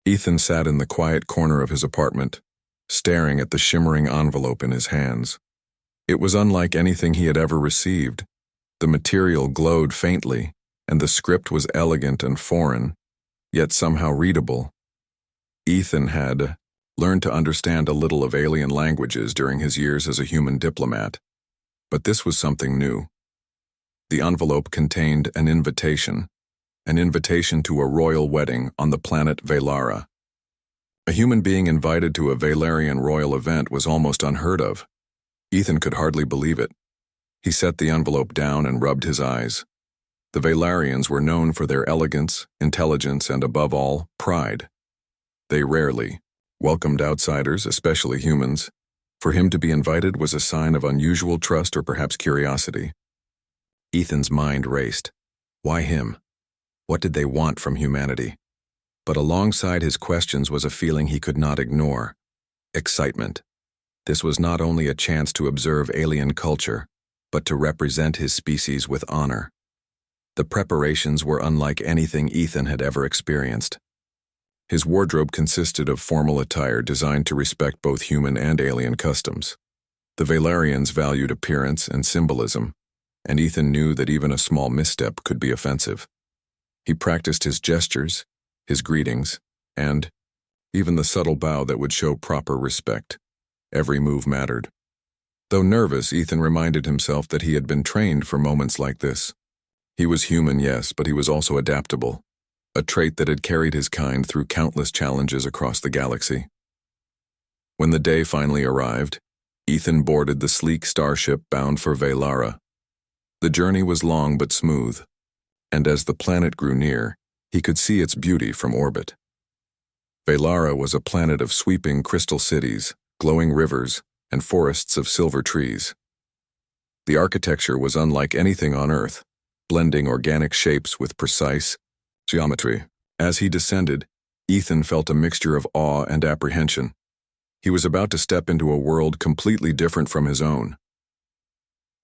Ethan sat in the quiet corner of his apartment, staring at the shimmering envelope in his hands. It was unlike anything he had ever received. The material glowed faintly, and the script was elegant and foreign, yet somehow readable. Ethan had learned to understand a little of alien languages during his years as a human diplomat, but this was something new. The envelope contained an invitation to a royal wedding on the planet Velara. A human being invited to a Valarian royal event was almost unheard of. Ethan could hardly believe it. He set the envelope down and rubbed his eyes. The Valarians were known for their elegance, intelligence, and above all, pride. They rarely welcomed outsiders, especially humans. For him to be invited was a sign of unusual trust or perhaps curiosity. Ethan's mind raced. Why him? What did they want from humanity? But alongside his questions was a feeling he could not ignore. Excitement. This was not only a chance to observe alien culture, but to represent his species with honor. The preparations were unlike anything Ethan had ever experienced. His wardrobe consisted of formal attire designed to respect both human and alien customs. The Valarians valued appearance and symbolism, and Ethan knew that even a small misstep could be offensive. He practiced his gestures, his greetings, and even the subtle bow that would show proper respect. Every move mattered. Though nervous, Ethan reminded himself that he had been trained for moments like this. He was human, yes, but he was also adaptable, a trait that had carried his kind through countless challenges across the galaxy. When the day finally arrived, Ethan boarded the sleek starship bound for Velara. The journey was long but smooth, and as the planet grew near, he could see its beauty from orbit. Velara was a planet of sweeping crystal cities, glowing rivers, and forests of silver trees. The architecture was unlike anything on Earth, blending organic shapes with precise geometry. As he descended, Ethan felt a mixture of awe and apprehension. He was about to step into a world completely different from his own.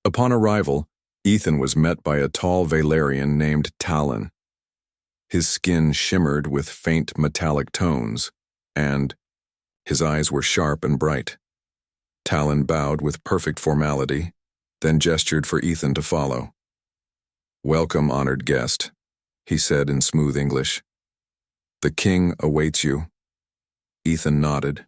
Upon arrival, Ethan was met by a tall Valarian named Talon. His skin shimmered with faint metallic tones, and his eyes were sharp and bright. Talon bowed with perfect formality, then gestured for Ethan to follow. "Welcome, honored guest," he said in smooth English. "The king awaits you." Ethan nodded,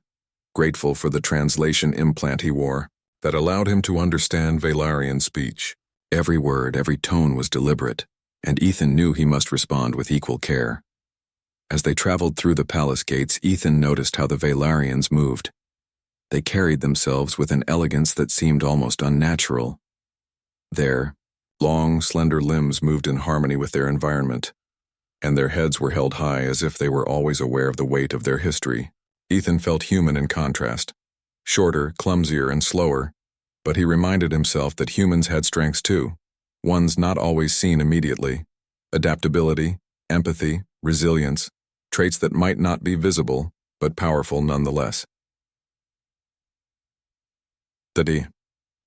grateful for the translation implant he wore that allowed him to understand Valarian speech. Every word, every tone was deliberate, and Ethan knew he must respond with equal care. As they traveled through the palace gates, Ethan noticed how the Valarians moved. They carried themselves with an elegance that seemed almost unnatural. Their long, slender limbs moved in harmony with their environment, and their heads were held high as if they were always aware of the weight of their history. Ethan felt human in contrast, shorter, clumsier, and slower, but he reminded himself that humans had strengths too, ones not always seen immediately: adaptability, empathy, resilience, traits that might not be visible, but powerful nonetheless. The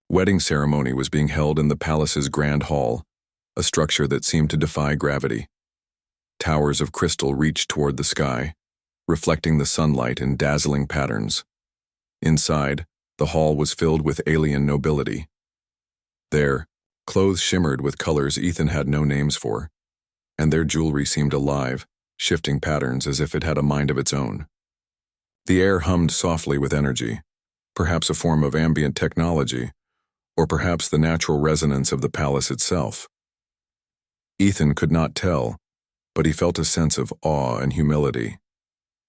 wedding ceremony was being held in the palace's grand hall, a structure that seemed to defy gravity. Towers of crystal reached toward the sky, reflecting the sunlight in dazzling patterns. Inside, the hall was filled with alien nobility. Their clothes shimmered with colors Ethan had no names for, and their jewelry seemed alive, shifting patterns as if it had a mind of its own. The air hummed softly with energy, perhaps a form of ambient technology, or perhaps the natural resonance of the palace itself. Ethan could not tell, but he felt a sense of awe and humility.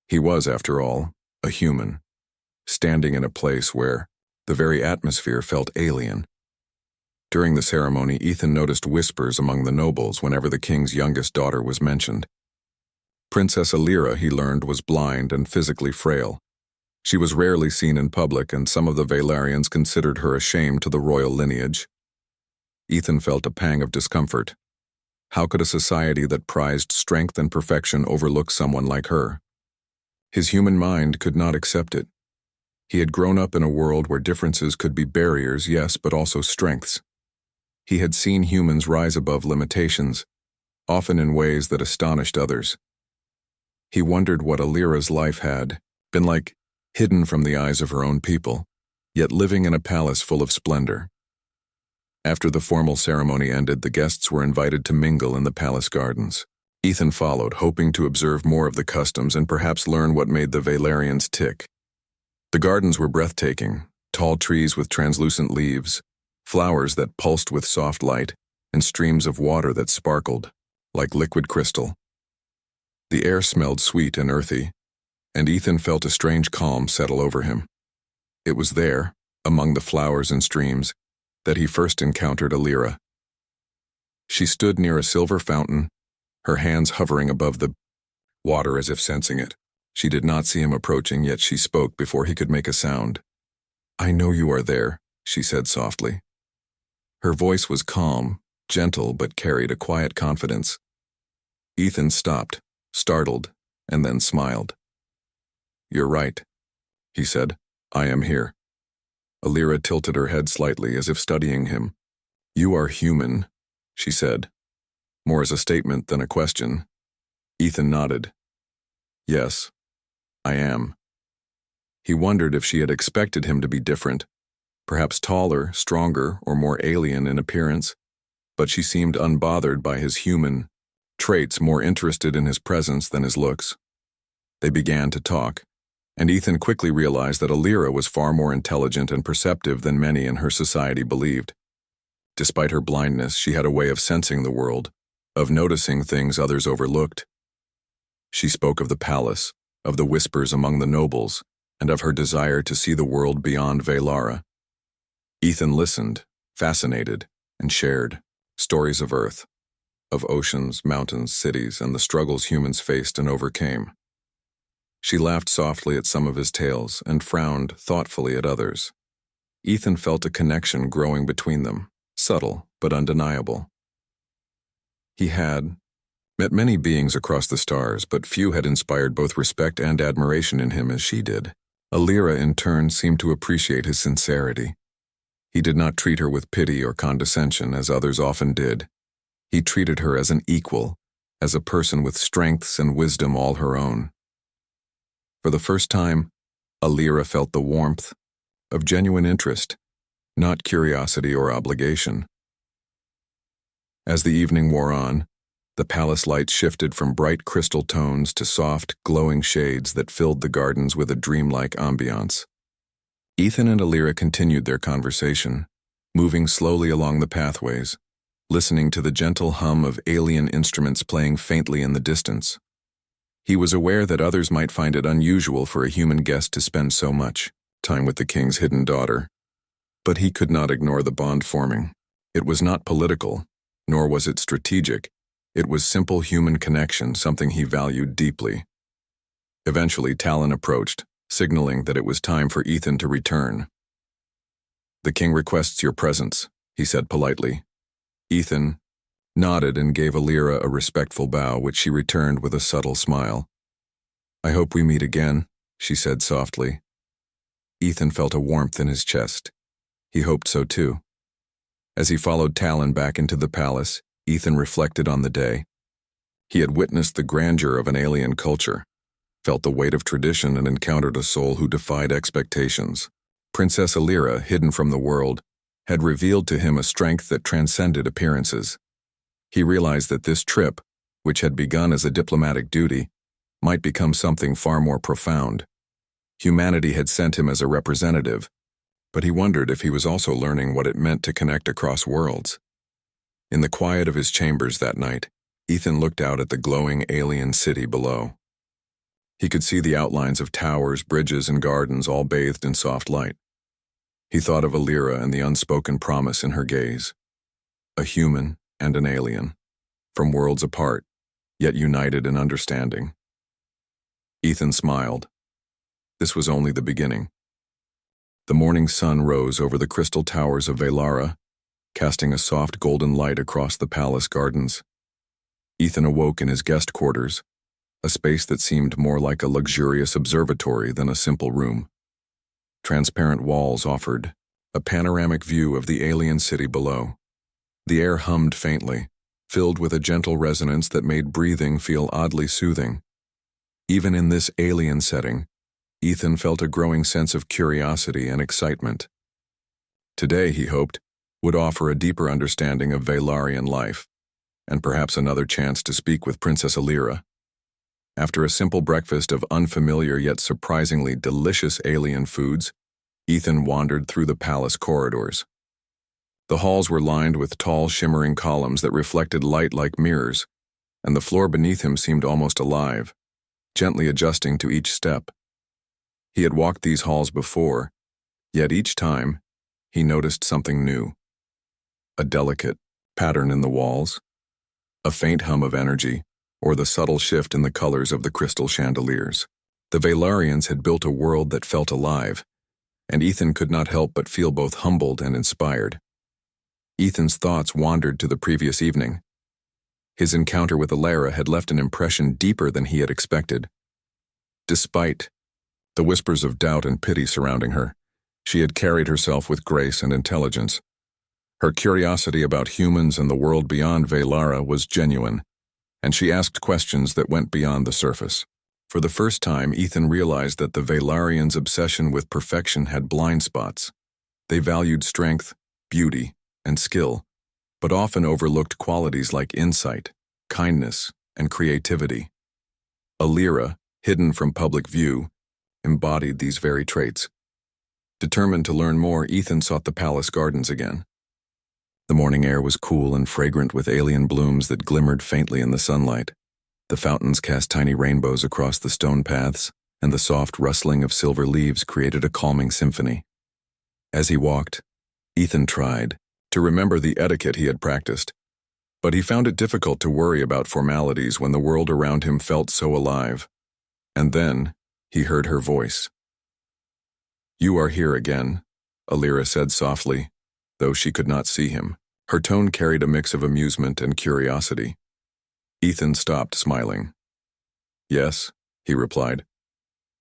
He was, after all, a human, standing in a place where the very atmosphere felt alien. During the ceremony, Ethan noticed whispers among the nobles whenever the king's youngest daughter was mentioned. Princess Alira, he learned, was blind and physically frail. She was rarely seen in public, and some of the Valarians considered her a shame to the royal lineage. Ethan felt a pang of discomfort. How could a society that prized strength and perfection overlook someone like her? His human mind could not accept it. He had grown up in a world where differences could be barriers, yes, but also strengths. He had seen humans rise above limitations, often in ways that astonished others. He wondered what Alira's life had been like, hidden from the eyes of her own people, yet living in a palace full of splendor. After the formal ceremony ended, the guests were invited to mingle in the palace gardens. Ethan followed, hoping to observe more of the customs and perhaps learn what made the Valerians tick. The gardens were breathtaking, tall trees with translucent leaves, flowers that pulsed with soft light, and streams of water that sparkled like liquid crystal. The air smelled sweet and earthy, and Ethan felt a strange calm settle over him. It was there, among the flowers and streams, that he first encountered Alira. She stood near a silver fountain, her hands hovering above the water as if sensing it. She did not see him approaching, yet she spoke before he could make a sound. "I know you are there," she said softly. Her voice was calm, gentle, but carried a quiet confidence. Ethan stopped, startled, and then smiled. "You're right," he said. "I am here." Alira tilted her head slightly as if studying him. "You are human," she said, more as a statement than a question. Ethan nodded. "Yes, I am." He wondered if she had expected him to be different, perhaps taller, stronger, or more alien in appearance, but she seemed unbothered by his human traits, more interested in his presence than his looks. They began to talk, and Ethan quickly realized that Alira was far more intelligent and perceptive than many in her society believed. Despite her blindness, she had a way of sensing the world, of noticing things others overlooked. She spoke of the palace, of the whispers among the nobles, and of her desire to see the world beyond Valara. Ethan listened, fascinated, and shared stories of Earth, of oceans, mountains, cities, and the struggles humans faced and overcame. She laughed softly at some of his tales and frowned thoughtfully at others. Ethan felt a connection growing between them, subtle but undeniable. He had met many beings across the stars, but few had inspired both respect and admiration in him as she did. Alira, in turn, seemed to appreciate his sincerity. He did not treat her with pity or condescension, as others often did. He treated her as an equal, as a person with strengths and wisdom all her own. For the first time, Alira felt the warmth of genuine interest, not curiosity or obligation. As the evening wore on, the palace lights shifted from bright crystal tones to soft, glowing shades that filled the gardens with a dreamlike ambiance. Ethan and Alira continued their conversation, moving slowly along the pathways, listening to the gentle hum of alien instruments playing faintly in the distance. He was aware that others might find it unusual for a human guest to spend so much time with the king's hidden daughter, but he could not ignore the bond forming. It was not political, nor was it strategic. It was simple human connection, something he valued deeply. Eventually, Talon approached, signaling that it was time for Ethan to return. "The king requests your presence," he said politely. Ethan nodded and gave Alira a respectful bow, which she returned with a subtle smile. "I hope we meet again," she said softly. Ethan felt a warmth in his chest. He hoped so too. As he followed Talon back into the palace, Ethan reflected on the day. He had witnessed the grandeur of an alien culture, felt the weight of tradition, and encountered a soul who defied expectations. Princess Alira, hidden from the world, had revealed to him a strength that transcended appearances. He realized that this trip, which had begun as a diplomatic duty, might become something far more profound. Humanity had sent him as a representative, but he wondered if he was also learning what it meant to connect across worlds. In the quiet of his chambers that night, Ethan looked out at the glowing alien city below. He could see the outlines of towers, bridges, and gardens all bathed in soft light. He thought of Alira and the unspoken promise in her gaze. A human and an alien, from worlds apart, yet united in understanding. Ethan smiled. This was only the beginning. The morning sun rose over the crystal towers of Valara, casting a soft golden light across the palace gardens. Ethan awoke in his guest quarters, a space that seemed more like a luxurious observatory than a simple room. Transparent walls offered a panoramic view of the alien city below. The air hummed faintly, filled with a gentle resonance that made breathing feel oddly soothing. Even in this alien setting, Ethan felt a growing sense of curiosity and excitement. Today, he hoped, would offer a deeper understanding of Veilarian life, and perhaps another chance to speak with Princess Alira. After a simple breakfast of unfamiliar yet surprisingly delicious alien foods, Ethan wandered through the palace corridors. The halls were lined with tall, shimmering columns that reflected light like mirrors, and the floor beneath him seemed almost alive, gently adjusting to each step. He had walked these halls before, yet each time, he noticed something new. A delicate pattern in the walls, a faint hum of energy, or the subtle shift in the colors of the crystal chandeliers. The Veilarians had built a world that felt alive, and Ethan could not help but feel both humbled and inspired. Ethan's thoughts wandered to the previous evening. His encounter with Alira had left an impression deeper than he had expected. Despite the whispers of doubt and pity surrounding her, she had carried herself with grace and intelligence. Her curiosity about humans and the world beyond Veilara was genuine, and she asked questions that went beyond the surface. For the first time, Ethan realized that the Veilarians' obsession with perfection had blind spots. They valued strength, beauty, and skill, but often overlooked qualities like insight, kindness, and creativity. Alira, hidden from public view, embodied these very traits. Determined to learn more, Ethan sought the palace gardens again. The morning air was cool and fragrant with alien blooms that glimmered faintly in the sunlight. The fountains cast tiny rainbows across the stone paths, and the soft rustling of silver leaves created a calming symphony. As he walked, Ethan tried to remember the etiquette he had practiced, but he found it difficult to worry about formalities when the world around him felt so alive. And then, he heard her voice. "You are here again," Alira said softly, though she could not see him. Her tone carried a mix of amusement and curiosity. Ethan stopped smiling. "Yes," he replied.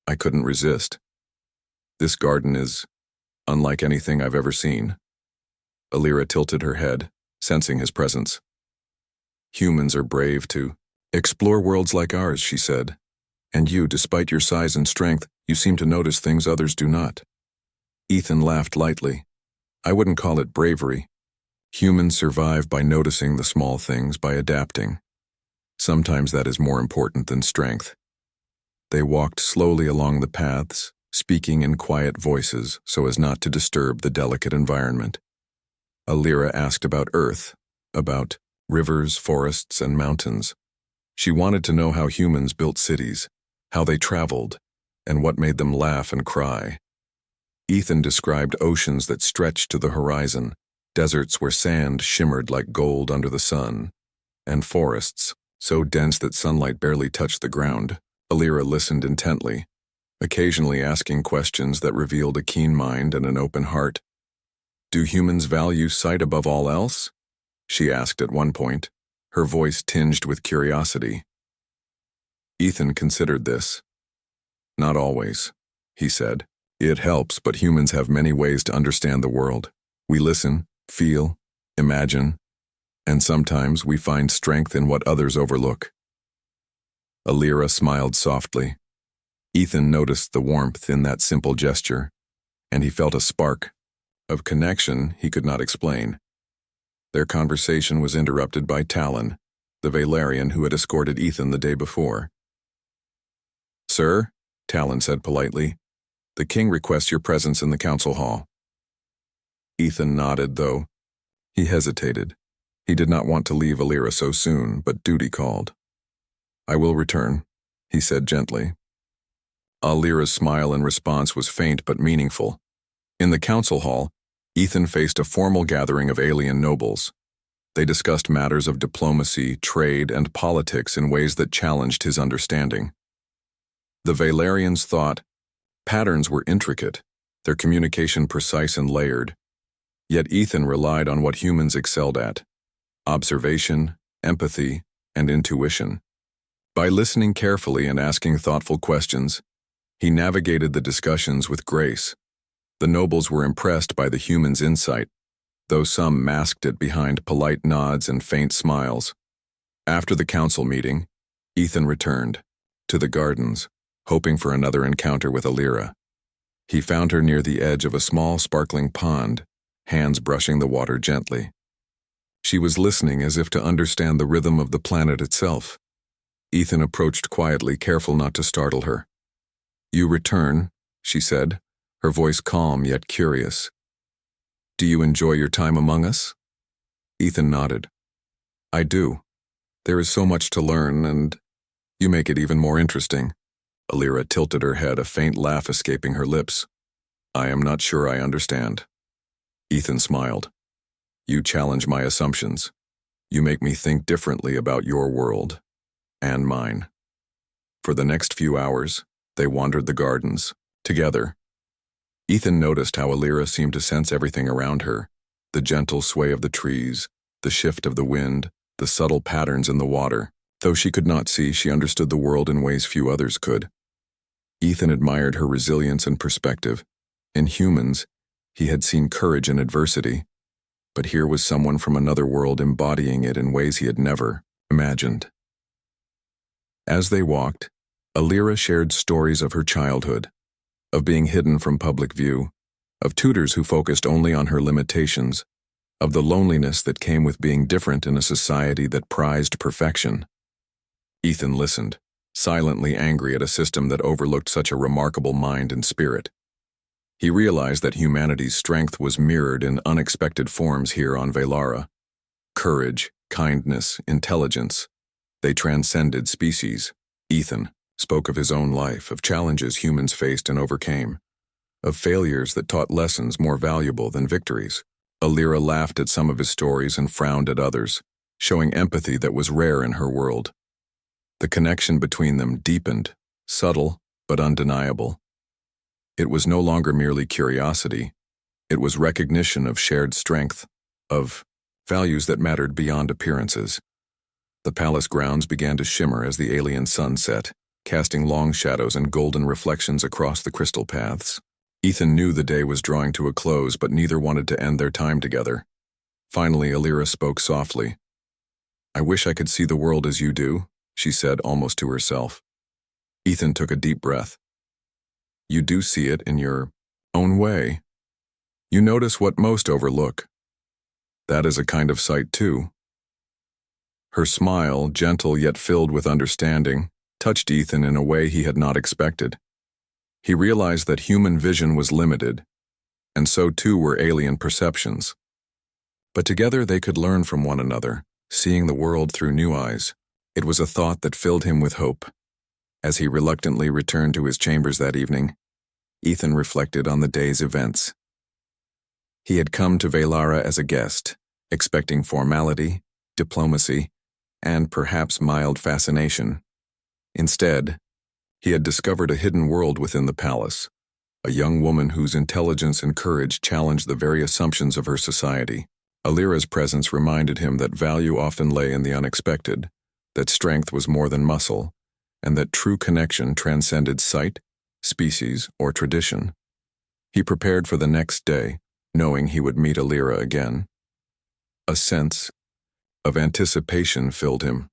"I couldn't resist. This garden is unlike anything I've ever seen." Alira tilted her head, sensing his presence. "Humans are brave to explore worlds like ours," she said. "And you, despite your size and strength, you seem to notice things others do not." Ethan laughed lightly. "I wouldn't call it bravery. Humans survive by noticing the small things, by adapting. Sometimes that is more important than strength." They walked slowly along the paths, speaking in quiet voices so as not to disturb the delicate environment. Alira asked about Earth, about rivers, forests, and mountains. She wanted to know how humans built cities, how they traveled, and what made them laugh and cry. Ethan described oceans that stretched to the horizon, deserts where sand shimmered like gold under the sun, and forests so dense that sunlight barely touched the ground. Alira listened intently, occasionally asking questions that revealed a keen mind and an open heart. "Do humans value sight above all else?" she asked at one point, her voice tinged with curiosity. Ethan considered this. "Not always," he said. "It helps, but humans have many ways to understand the world. We listen, feel, imagine, and sometimes we find strength in what others overlook." Alira smiled softly. Ethan noticed the warmth in that simple gesture, and he felt a spark of connection he could not explain. Their conversation was interrupted by Talon, the Veilarian who had escorted Ethan the day before. "Sir," Talon said politely, "the king requests your presence in the council hall." Ethan nodded, though he hesitated. He did not want to leave Alira so soon, but duty called. "I will return," he said gently. Alira's smile in response was faint but meaningful. In the council hall, Ethan faced a formal gathering of alien nobles. They discussed matters of diplomacy, trade, and politics in ways that challenged his understanding. The Veilarians thought patterns were intricate, their communication precise and layered. Yet Ethan relied on what humans excelled at: observation, empathy, and intuition. By listening carefully and asking thoughtful questions, he navigated the discussions with grace. The nobles were impressed by the humans' insight, though some masked it behind polite nods and faint smiles. After the council meeting, Ethan returned. to the gardens, hoping for another encounter with Alira. He found her near the edge of a small sparkling pond, hands brushing the water gently. She was listening as if to understand the rhythm of the planet itself. Ethan approached quietly, careful not to startle her. "You return," she said, her voice calm yet curious. "Do you enjoy your time among us?" Ethan nodded. "I do. There is so much to learn, and you make it even more interesting." Alira tilted her head, a faint laugh escaping her lips. "I am not sure I understand." Ethan smiled. "You challenge my assumptions. You make me think differently about your world, and mine." For the next few hours, they wandered the gardens, together. Ethan noticed how Alira seemed to sense everything around her, the gentle sway of the trees, the shift of the wind, the subtle patterns in the water. Though she could not see, she understood the world in ways few others could. Ethan admired her resilience and perspective. In humans, he had seen courage in adversity, but here was someone from another world embodying it in ways he had never imagined. As they walked, Alira shared stories of her childhood, of being hidden from public view, of tutors who focused only on her limitations, of the loneliness that came with being different in a society that prized perfection. Ethan listened, silently angry at a system that overlooked such a remarkable mind and spirit. He realized that humanity's strength was mirrored in unexpected forms here on Velara. Courage, kindness, intelligence. They transcended species. Ethan spoke of his own life, of challenges humans faced and overcame, of failures that taught lessons more valuable than victories. Alira laughed at some of his stories and frowned at others, showing empathy that was rare in her world. The connection between them deepened, subtle but undeniable. It was no longer merely curiosity. It was recognition of shared strength, of values that mattered beyond appearances. The palace grounds began to shimmer as the alien sun set, casting long shadows and golden reflections across the crystal paths. Ethan knew the day was drawing to a close, but neither wanted to end their time together. Finally, Alira spoke softly. "I wish I could see the world as you do," she said almost to herself. Ethan took a deep breath. "You do see it in your own way. You notice what most overlook. That is a kind of sight too." Her smile, gentle yet filled with understanding, touched Ethan in a way he had not expected. He realized that human vision was limited, and so too were alien perceptions. But together they could learn from one another, seeing the world through new eyes. It was a thought that filled him with hope. As he reluctantly returned to his chambers that evening, Ethan reflected on the day's events. He had come to Velara as a guest, expecting formality, diplomacy, and perhaps mild fascination. Instead, he had discovered a hidden world within the palace, a young woman whose intelligence and courage challenged the very assumptions of her society. Alira's presence reminded him that value often lay in the unexpected, that strength was more than muscle, and that true connection transcended sight, species, or tradition. He prepared for the next day, knowing he would meet Alira again. A sense of anticipation filled him,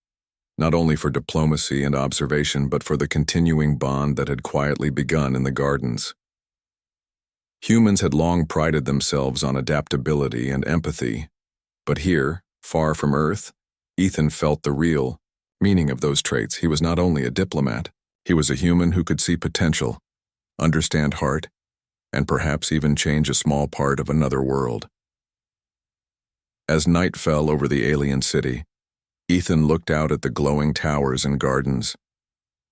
not only for diplomacy and observation, but for the continuing bond that had quietly begun in the gardens. Humans had long prided themselves on adaptability and empathy, but here, far from Earth, Ethan felt the real meaning of those traits. He was not only a diplomat, he was a human who could see potential, understand heart, and perhaps even change a small part of another world. As night fell over the alien city, Ethan looked out at the glowing towers and gardens.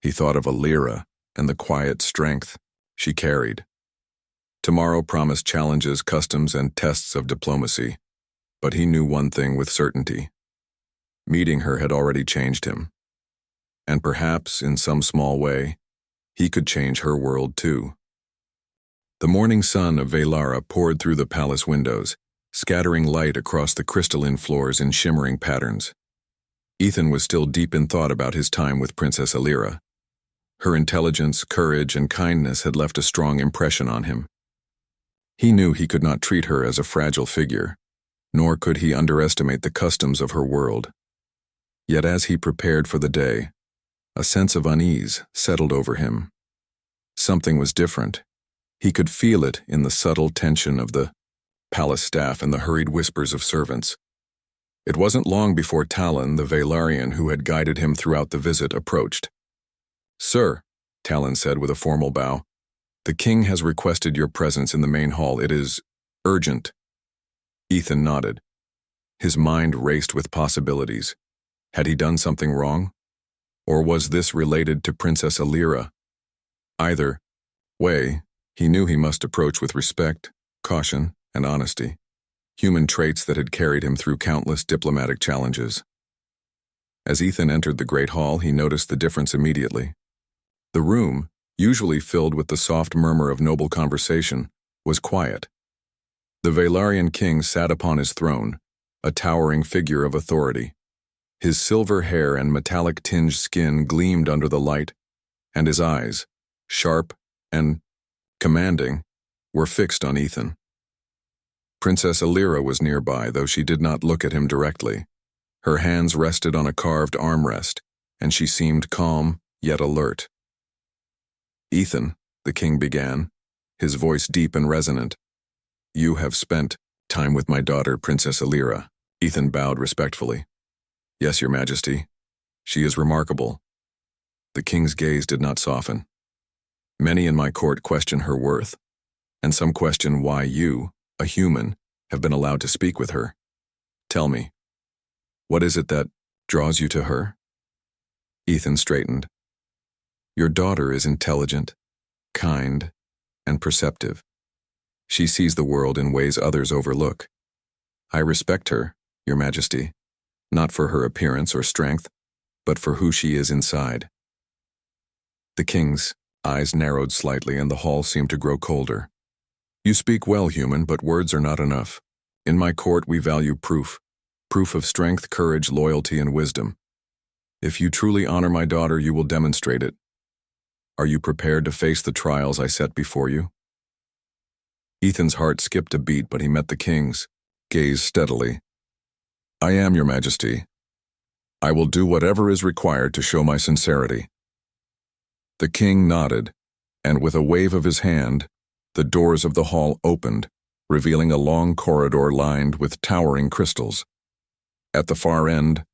He thought of Alira and the quiet strength she carried. Tomorrow promised challenges, customs, and tests of diplomacy, but he knew one thing with certainty. Meeting her had already changed him. And perhaps, in some small way, he could change her world too. The morning sun of Velara poured through the palace windows, scattering light across the crystalline floors in shimmering patterns. Ethan was still deep in thought about his time with Princess Alira. Her intelligence, courage, and kindness had left a strong impression on him. He knew he could not treat her as a fragile figure, nor could he underestimate the customs of her world. Yet as he prepared for the day, A sense of unease settled over him. Something was different. He could feel it in the subtle tension of the palace staff and the hurried whispers of servants. It wasn't long before Talon, the Veilarian who had guided him throughout the visit, approached. "Sir," Talon said with a formal bow, "the king has requested your presence in the main hall. It is urgent." Ethan nodded. His mind raced with possibilities. Had he done something wrong? Or was this related to Princess Alira? Either way, he knew he must approach with respect, caution, and honesty, human traits that had carried him through countless diplomatic challenges. As Ethan entered the great hall, he noticed the difference immediately. The room, usually filled with the soft murmur of noble conversation, was quiet. The Veilarian king sat upon his throne, a towering figure of authority. His silver hair and metallic-tinged skin gleamed under the light, and his eyes, sharp and commanding, were fixed on Ethan. Princess Alira was nearby, though she did not look at him directly. Her hands rested on a carved armrest, and she seemed calm yet alert. "Ethan," the king began, his voice deep and resonant, "you have spent time with my daughter, Princess Alira." Ethan bowed respectfully. "Yes, your majesty. She is remarkable." The king's gaze did not soften. "Many in my court question her worth, and some question why you, a human, have been allowed to speak with her. Tell me, what is it that draws you to her?" Ethan straightened. "Your daughter is intelligent, kind, and perceptive. She sees the world in ways others overlook. I respect her, your majesty, not for her appearance or strength, but for who she is inside." The king's eyes narrowed slightly and the hall seemed to grow colder. "You speak well, human, but words are not enough. In my court we value proof of strength, courage, loyalty, and wisdom. If you truly honor my daughter, you will demonstrate it. Are you prepared to face the trials I set before you?" Ethan's heart skipped a beat, but he met the king's gaze steadily. "I am, your majesty. I will do whatever is required to show my sincerity." The king nodded, and with a wave of his hand, the doors of the hall opened, revealing a long corridor lined with towering crystals. At the far end,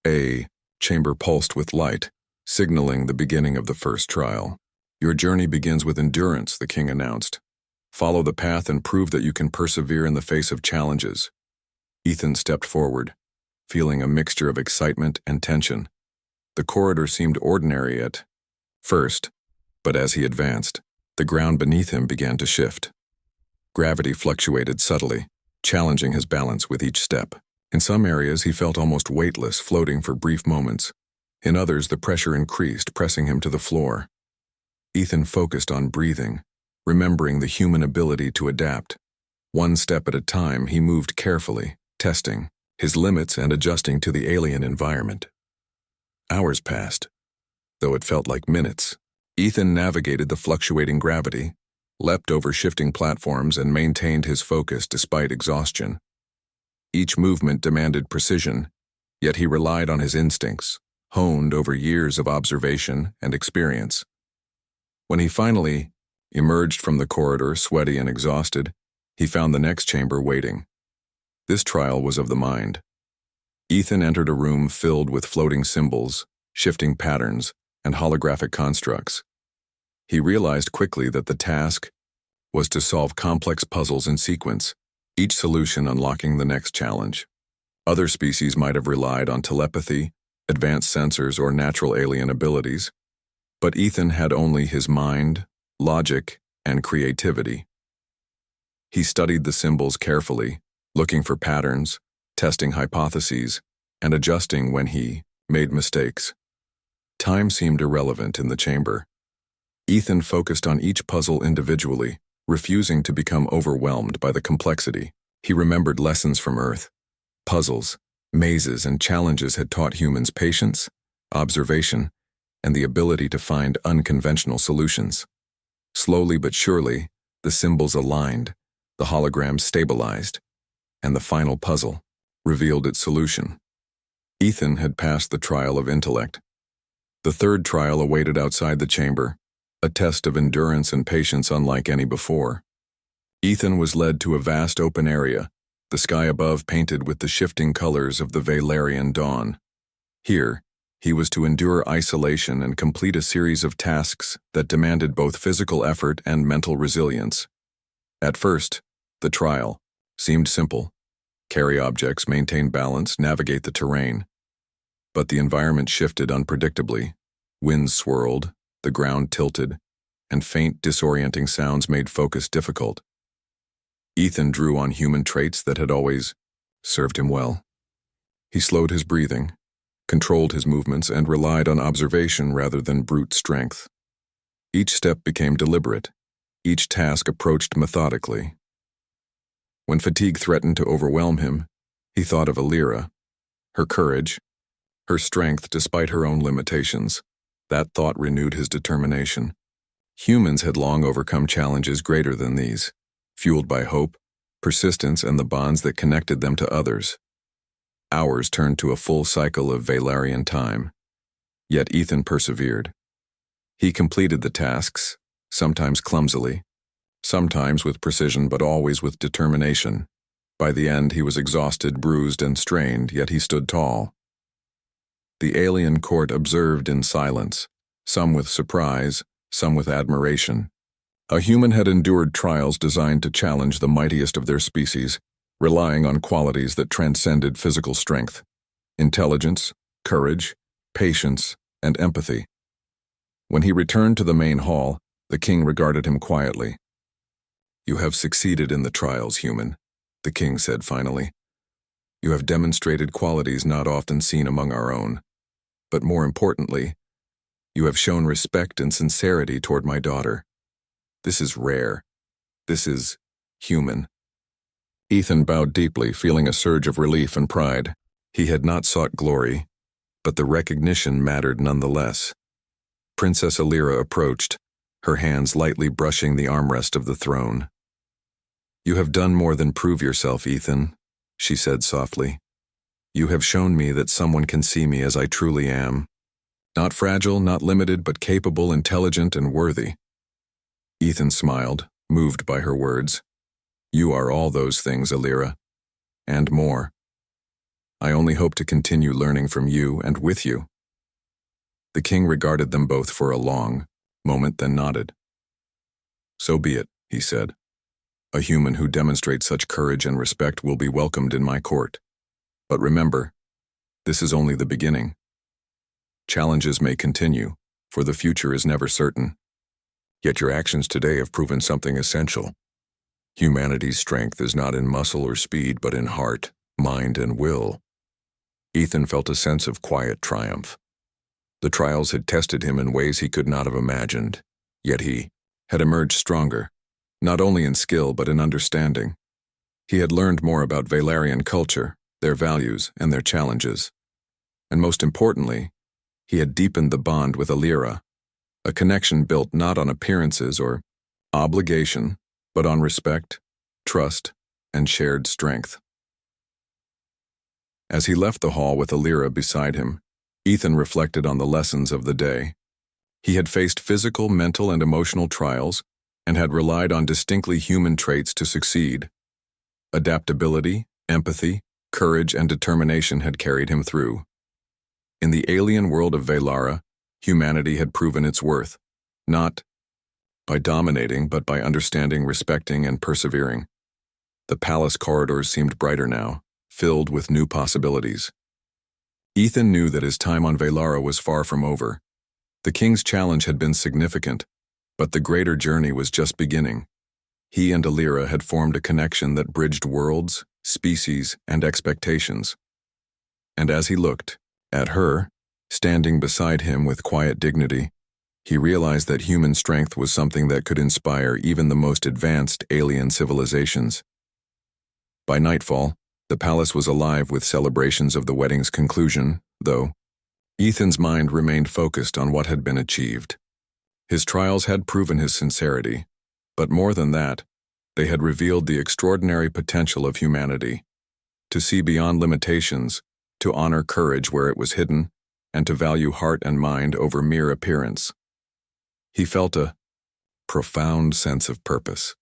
a chamber pulsed with light, signaling the beginning of the first trial. "Your journey begins with endurance," the king announced. "Follow the path and prove that you can persevere in the face of challenges." Ethan stepped forward, feeling a mixture of excitement and tension. The corridor seemed ordinary at first, but as he advanced, the ground beneath him began to shift. Gravity fluctuated subtly, challenging his balance with each step. In some areas, he felt almost weightless, floating for brief moments. In others, the pressure increased, pressing him to the floor. Ethan focused on breathing, remembering the human ability to adapt. One step at a time, he moved carefully, testing his limits and adjusting to the alien environment. Hours passed, though it felt like minutes. Ethan navigated the fluctuating gravity, leapt over shifting platforms, and maintained his focus despite exhaustion. Each movement demanded precision, yet he relied on his instincts, honed over years of observation and experience. When he finally emerged from the corridor, sweaty and exhausted, he found the next chamber waiting. This trial was of the mind. Ethan entered a room filled with floating symbols, shifting patterns, and holographic constructs. He realized quickly that the task was to solve complex puzzles in sequence, each solution unlocking the next challenge. Other species might have relied on telepathy, advanced sensors, or natural alien abilities, but Ethan had only his mind, logic, and creativity. He studied the symbols carefully, looking for patterns, testing hypotheses, and adjusting when he made mistakes. Time seemed irrelevant in the chamber. Ethan focused on each puzzle individually, refusing to become overwhelmed by the complexity. He remembered lessons from Earth. Puzzles, mazes, and challenges had taught humans patience, observation, and the ability to find unconventional solutions. Slowly but surely, the symbols aligned, the holograms stabilized, and the final puzzle revealed its solution. Ethan had passed the trial of intellect. The third trial awaited outside the chamber, a test of endurance and patience unlike any before. Ethan was led to a vast open area, the sky above painted with the shifting colors of the Valerian dawn. Here, he was to endure isolation and complete a series of tasks that demanded both physical effort and mental resilience. At first, the trial seemed simple: carry objects, maintain balance, navigate the terrain. But the environment shifted unpredictably. Winds swirled, the ground tilted, and faint, disorienting sounds made focus difficult. Ethan drew on human traits that had always served him well. He slowed his breathing, controlled his movements, and relied on observation rather than brute strength. Each step became deliberate, each task approached methodically. When fatigue threatened to overwhelm him, he thought of Alira, her courage, her strength despite her own limitations. That thought renewed his determination. Humans had long overcome challenges greater than these, fueled by hope, persistence, and the bonds that connected them to others. Hours turned to a full cycle of Valerian time. Yet Ethan persevered. He completed the tasks, sometimes clumsily, sometimes with precision, but always with determination. By the end, he was exhausted, bruised, and strained, yet he stood tall. The alien court observed in silence, some with surprise, some with admiration. A human had endured trials designed to challenge the mightiest of their species, relying on qualities that transcended physical strength: intelligence, courage, patience, and empathy. When he returned to the main hall, the king regarded him quietly. "You have succeeded in the trials, human," the king said finally. "You have demonstrated qualities not often seen among our own. But more importantly, you have shown respect and sincerity toward my daughter. This is rare. This is human." Ethan bowed deeply, feeling a surge of relief and pride. He had not sought glory, but the recognition mattered nonetheless. Princess Alira approached, her hands lightly brushing the armrest of the throne. "You have done more than prove yourself, Ethan," she said softly. "You have shown me that someone can see me as I truly am. Not fragile, not limited, but capable, intelligent, and worthy." Ethan smiled, moved by her words. "You are all those things, Alira, and more. I only hope to continue learning from you and with you." The king regarded them both for a long moment, then nodded. "So be it," he said. "A human who demonstrates such courage and respect will be welcomed in my court. But remember, this is only the beginning. Challenges may continue, for the future is never certain. Yet your actions today have proven something essential. Humanity's strength is not in muscle or speed, but in heart, mind, and will." Ethan felt a sense of quiet triumph. The trials had tested him in ways he could not have imagined, yet he had emerged stronger, not only in skill but in understanding. He had learned more about Valerian culture, their values, and their challenges. And most importantly, he had deepened the bond with Alira, a connection built not on appearances or obligation, but on respect, trust, and shared strength. As he left the hall with Alira beside him, Ethan reflected on the lessons of the day. He had faced physical, mental, and emotional trials, and had relied on distinctly human traits to succeed. Adaptability, empathy, courage, and determination had carried him through. In the alien world of Valara, humanity had proven its worth, not by dominating, but by understanding, respecting, and persevering. The palace corridors seemed brighter now, filled with new possibilities. Ethan knew that his time on Valara was far from over. The king's challenge had been significant, but the greater journey was just beginning. He and Alira had formed a connection that bridged worlds, species, and expectations. And as he looked at her, standing beside him with quiet dignity, he realized that human strength was something that could inspire even the most advanced alien civilizations. By nightfall, the palace was alive with celebrations of the wedding's conclusion, though Ethan's mind remained focused on what had been achieved. His trials had proven his sincerity, but more than that, they had revealed the extraordinary potential of humanity. To see beyond limitations, to honor courage where it was hidden, and to value heart and mind over mere appearance. He felt a profound sense of purpose.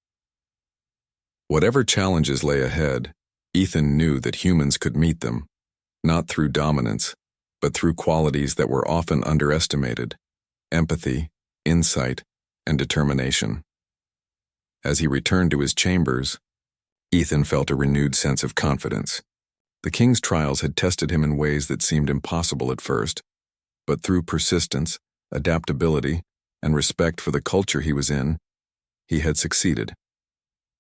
Whatever challenges lay ahead, Ethan knew that humans could meet them, not through dominance, but through qualities that were often underestimated: empathy, insight, and determination. As he returned to his chambers, Ethan felt a renewed sense of confidence. The king's trials had tested him in ways that seemed impossible at first, but through persistence, adaptability, and respect for the culture he was in, he had succeeded.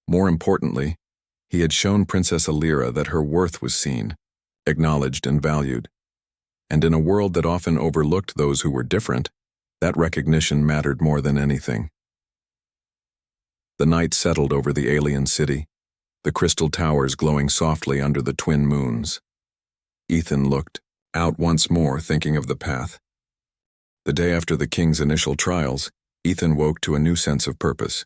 More importantly, he had shown Princess Alira that her worth was seen, acknowledged, and valued. And in a world that often overlooked those who were different, that recognition mattered more than anything. The night settled over the alien city, the crystal towers glowing softly under the twin moons. Ethan looked out once more, thinking of the path. The day after the king's initial trials, Ethan woke to a new sense of purpose.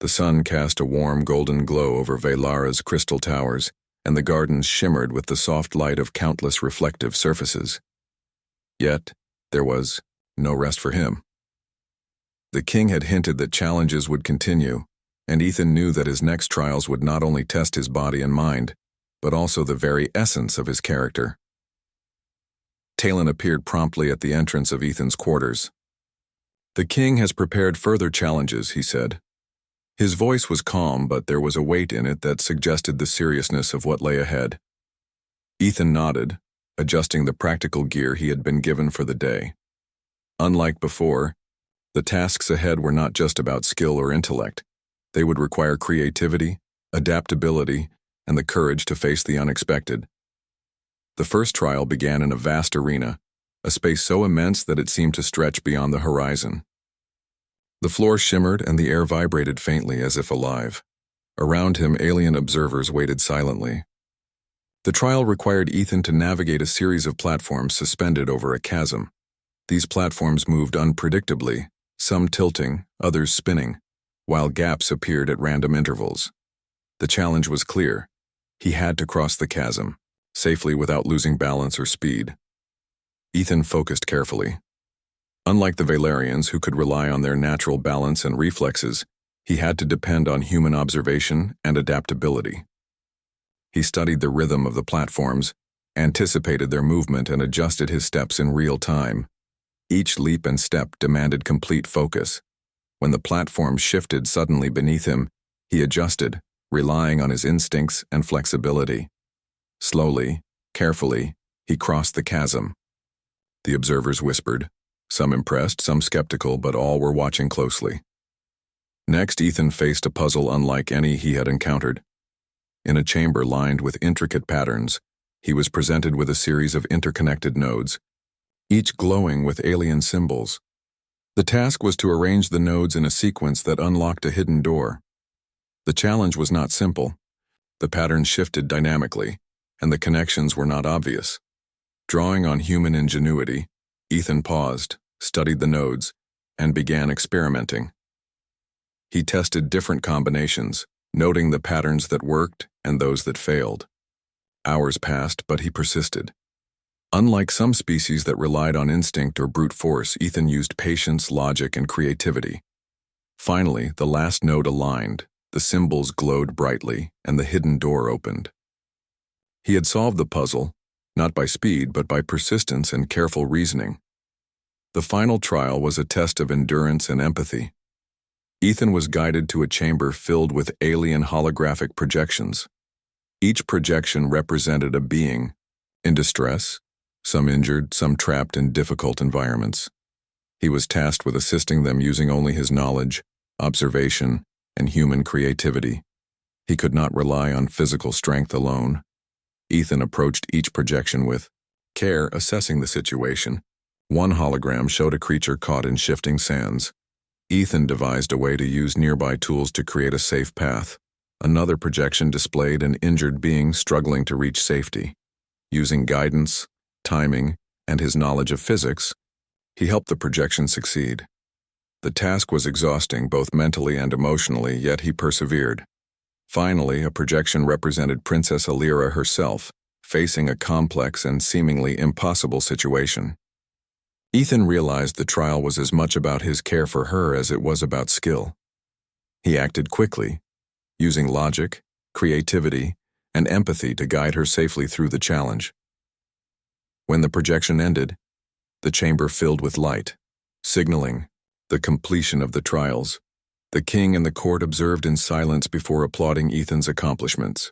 The sun cast a warm golden glow over Velara's crystal towers, and the gardens shimmered with the soft light of countless reflective surfaces. Yet, there was no rest for him. The king had hinted that challenges would continue, and Ethan knew that his next trials would not only test his body and mind, but also the very essence of his character. Talon appeared promptly at the entrance of Ethan's quarters. "The king has prepared further challenges," he said. His voice was calm, but there was a weight in it that suggested the seriousness of what lay ahead. Ethan nodded, adjusting the practical gear he had been given for the day. Unlike before, the tasks ahead were not just about skill or intellect. They would require creativity, adaptability, and the courage to face the unexpected. The first trial began in a vast arena, a space so immense that it seemed to stretch beyond the horizon. The floor shimmered and the air vibrated faintly as if alive. Around him, alien observers waited silently. The trial required Ethan to navigate a series of platforms suspended over a chasm. These platforms moved unpredictably, some tilting, others spinning, while gaps appeared at random intervals. The challenge was clear. He had to cross the chasm, safely without losing balance or speed. Ethan focused carefully. Unlike the Valerians, who could rely on their natural balance and reflexes, he had to depend on human observation and adaptability. He studied the rhythm of the platforms, anticipated their movement, and adjusted his steps in real time. Each leap and step demanded complete focus. When the platform shifted suddenly beneath him, he adjusted, relying on his instincts and flexibility. Slowly, carefully, he crossed the chasm. The observers whispered, some impressed, some skeptical, but all were watching closely. Next, Ethan faced a puzzle unlike any he had encountered. In a chamber lined with intricate patterns, he was presented with a series of interconnected nodes, each glowing with alien symbols. The task was to arrange the nodes in a sequence that unlocked a hidden door. The challenge was not simple. The patterns shifted dynamically, and the connections were not obvious. Drawing on human ingenuity, Ethan paused, studied the nodes, and began experimenting. He tested different combinations, noting the patterns that worked and those that failed. Hours passed, but he persisted. Unlike some species that relied on instinct or brute force, Ethan used patience, logic, and creativity. Finally, the last node aligned, the symbols glowed brightly, and the hidden door opened. He had solved the puzzle, not by speed, but by persistence and careful reasoning. The final trial was a test of endurance and empathy. Ethan was guided to a chamber filled with alien holographic projections. Each projection represented a being, in distress, some injured, some trapped in difficult environments. He was tasked with assisting them using only his knowledge, observation, and human creativity. He could not rely on physical strength alone. Ethan approached each projection with care, assessing the situation. One hologram showed a creature caught in shifting sands. Ethan devised a way to use nearby tools to create a safe path. Another projection displayed an injured being struggling to reach safety. Using guidance, timing, and his knowledge of physics, he helped the projection succeed. The task was exhausting both mentally and emotionally, yet he persevered. Finally, a projection represented Princess Alira herself, facing a complex and seemingly impossible situation. Ethan realized the trial was as much about his care for her as it was about skill. He acted quickly, using logic, creativity, and empathy to guide her safely through the challenge. When the projection ended, the chamber filled with light, signaling the completion of the trials. The king and the court observed in silence before applauding Ethan's accomplishments.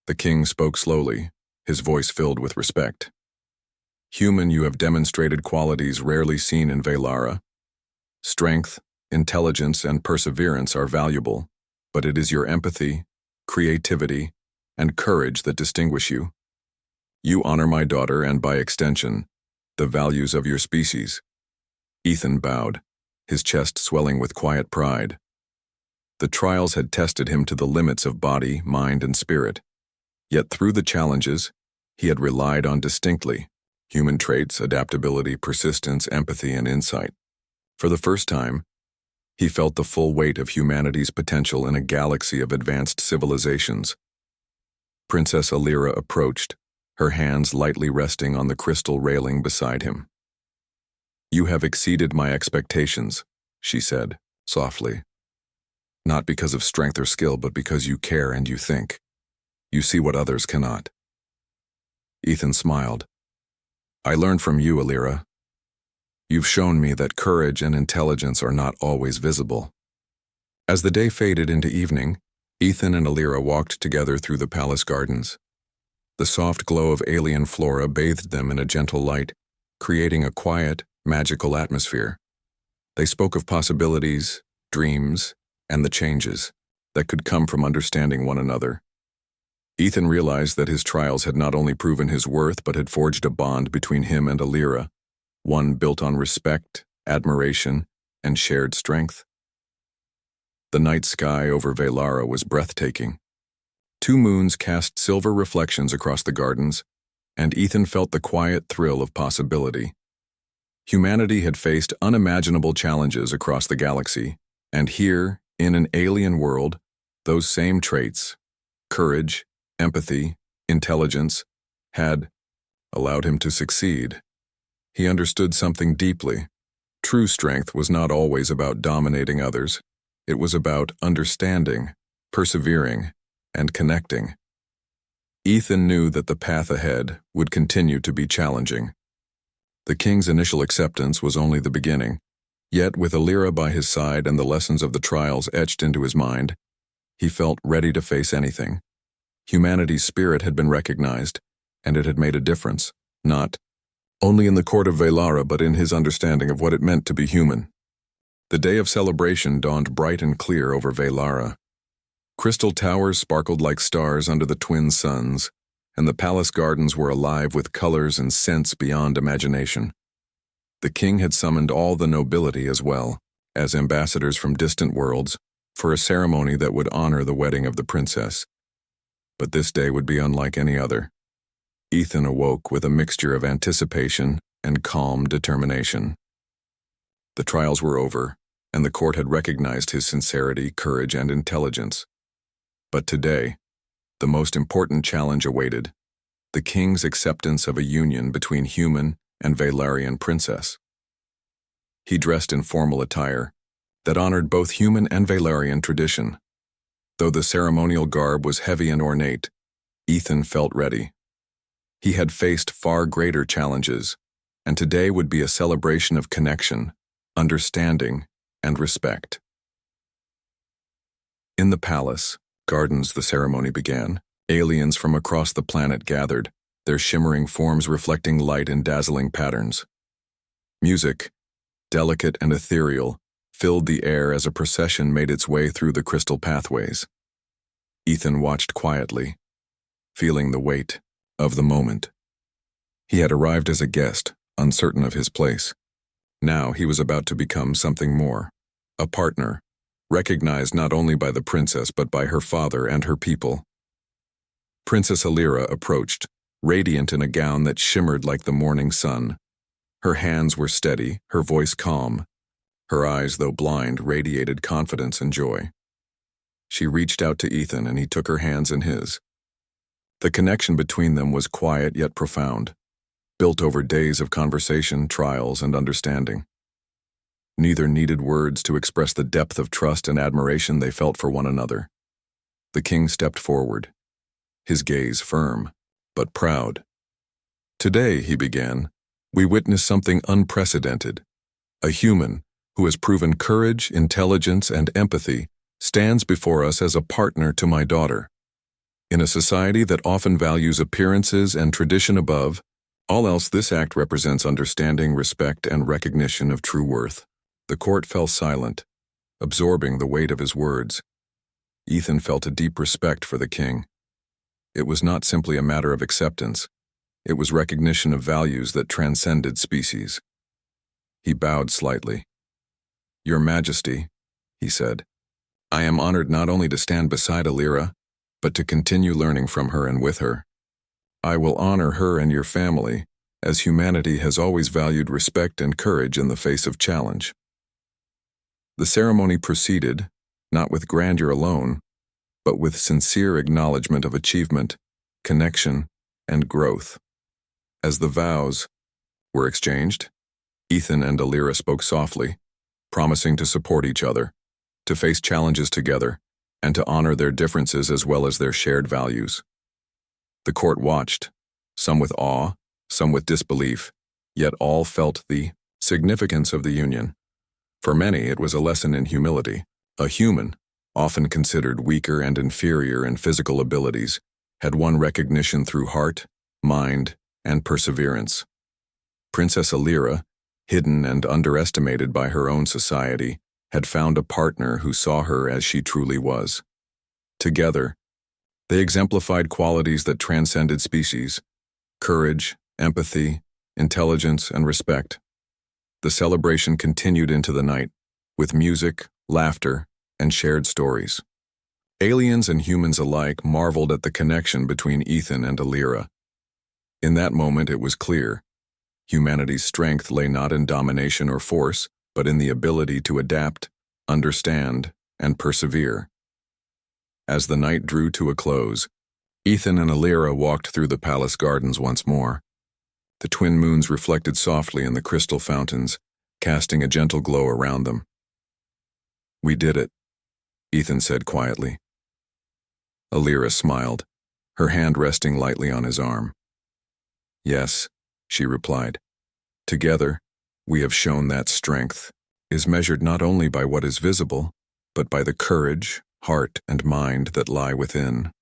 The king spoke slowly, his voice filled with respect. "Human, you have demonstrated qualities rarely seen in Velara. Strength, intelligence, and perseverance are valuable, but it is your empathy, creativity, and courage that distinguish you. You honor my daughter and, by extension, the values of your species." Ethan bowed, his chest swelling with quiet pride. The trials had tested him to the limits of body, mind, and spirit. Yet through the challenges, he had relied on distinctly human traits, adaptability, persistence, empathy, and insight. For the first time, he felt the full weight of humanity's potential in a galaxy of advanced civilizations. Princess Alira approached, her hands lightly resting on the crystal railing beside him. "You have exceeded my expectations," she said, softly. "Not because of strength or skill, but because you care and you think. You see what others cannot." Ethan smiled. "I learned from you, Alira. You've shown me that courage and intelligence are not always visible." As the day faded into evening, Ethan and Alira walked together through the palace gardens. The soft glow of alien flora bathed them in a gentle light, creating a quiet, magical atmosphere. They spoke of possibilities, dreams, and the changes that could come from understanding one another. Ethan realized that his trials had not only proven his worth but had forged a bond between him and Alira, one built on respect, admiration, and shared strength. The night sky over Velara was breathtaking. 2 moons cast silver reflections across the gardens, and Ethan felt the quiet thrill of possibility. Humanity had faced unimaginable challenges across the galaxy, and here, in an alien world, those same traits, courage, empathy, intelligence, had allowed him to succeed. He understood something deeply. True strength was not always about dominating others. It was about understanding, persevering, and connecting. Ethan knew that the path ahead would continue to be challenging. The king's initial acceptance was only the beginning, yet with Alira by his side and the lessons of the trials etched into his mind, he felt ready to face anything. Humanity's spirit had been recognized, and it had made a difference, not only in the court of Velara but in his understanding of what it meant to be human. The day of celebration dawned bright and clear over Velara. Crystal towers sparkled like stars under the twin suns, and the palace gardens were alive with colors and scents beyond imagination. The king had summoned all the nobility as well, as ambassadors from distant worlds, for a ceremony that would honor the wedding of the princess. But this day would be unlike any other. Ethan awoke with a mixture of anticipation and calm determination. The trials were over, and the court had recognized his sincerity, courage, and intelligence. But today, the most important challenge awaited: the king's acceptance of a union between human and Velarian princess. He dressed in formal attire that honored both human and Velarian tradition. Though the ceremonial garb was heavy and ornate, Ethan felt ready. He had faced far greater challenges, and today would be a celebration of connection, understanding, and respect. In the palace gardens, the ceremony began. Aliens from across the planet gathered, their shimmering forms reflecting light in dazzling patterns. Music, delicate and ethereal, filled the air as a procession made its way through the crystal pathways. Ethan watched quietly, feeling the weight of the moment. He had arrived as a guest, uncertain of his place. Now he was about to become something more, a partner, recognized not only by the princess but by her father and her people. Princess Alira approached, radiant in a gown that shimmered like the morning sun. Her hands were steady, her voice calm. Her eyes, though blind, radiated confidence and joy. She reached out to Ethan, and he took her hands in his. The connection between them was quiet yet profound. built over days of conversation, trials, and understanding. Neither needed words to express the depth of trust and admiration they felt for one another. The king stepped forward, his gaze firm, but proud. "Today," he began, "we witness something unprecedented. A human who has proven courage, intelligence, and empathy stands before us as a partner to my daughter. In a society that often values appearances and tradition above all else, this act represents understanding, respect, and recognition of true worth." The court fell silent, absorbing the weight of his words. Ethan felt a deep respect for the king. It was not simply a matter of acceptance. It was recognition of values that transcended species. He bowed slightly. "Your Majesty," he said, "I am honored not only to stand beside Alira, but to continue learning from her and with her. I will honor her and your family, as humanity has always valued respect and courage in the face of challenge." The ceremony proceeded, not with grandeur alone, but with sincere acknowledgement of achievement, connection, and growth. As the vows were exchanged, Ethan and Alira spoke softly, promising to support each other, to face challenges together, and to honor their differences as well as their shared values. The court watched, some with awe, some with disbelief, yet all felt the significance of the union. For many, it was a lesson in humility. A human, often considered weaker and inferior in physical abilities, had won recognition through heart, mind, and perseverance. Princess Alira, hidden and underestimated by her own society, had found a partner who saw her as she truly was. Together, they exemplified qualities that transcended species: courage, empathy, intelligence, and respect. The celebration continued into the night, with music, laughter, and shared stories. Aliens and humans alike marveled at the connection between Ethan and Alira. In that moment it was clear, humanity's strength lay not in domination or force, but in the ability to adapt, understand, and persevere. As the night drew to a close, Ethan and Alira walked through the palace gardens once more. The twin moons reflected softly in the crystal fountains, casting a gentle glow around them. "We did it," Ethan said quietly. Alira smiled, her hand resting lightly on his arm. "Yes," she replied. "Together, we have shown that strength is measured not only by what is visible, but by the courage, heart, and mind that lie within."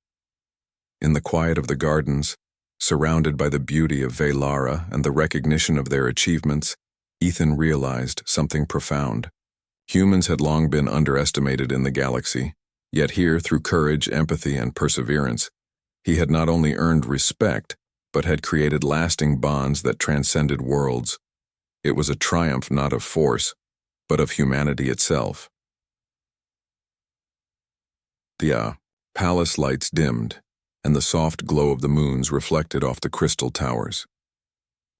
In the quiet of the gardens, surrounded by the beauty of Velara and the recognition of their achievements, Ethan realized something profound. Humans had long been underestimated in the galaxy, yet here, through courage, empathy, and perseverance, he had not only earned respect, but had created lasting bonds that transcended worlds. It was a triumph not of force, but of humanity itself. The palace lights dimmed, and the soft glow of the moons reflected off the crystal towers.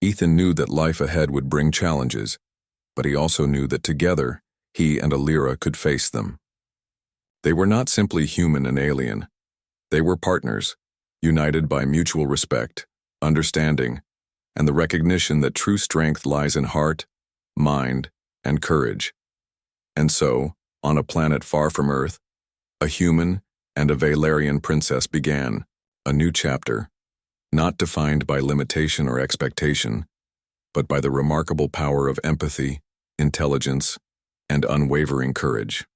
Ethan knew that life ahead would bring challenges, but he also knew that together, he and Alira could face them. They were not simply human and alien. They were partners, united by mutual respect, understanding, and the recognition that true strength lies in heart, mind, and courage. And so, on a planet far from Earth, a human and a Valerian princess began a new chapter, not defined by limitation or expectation, but by the remarkable power of empathy, intelligence, and unwavering courage.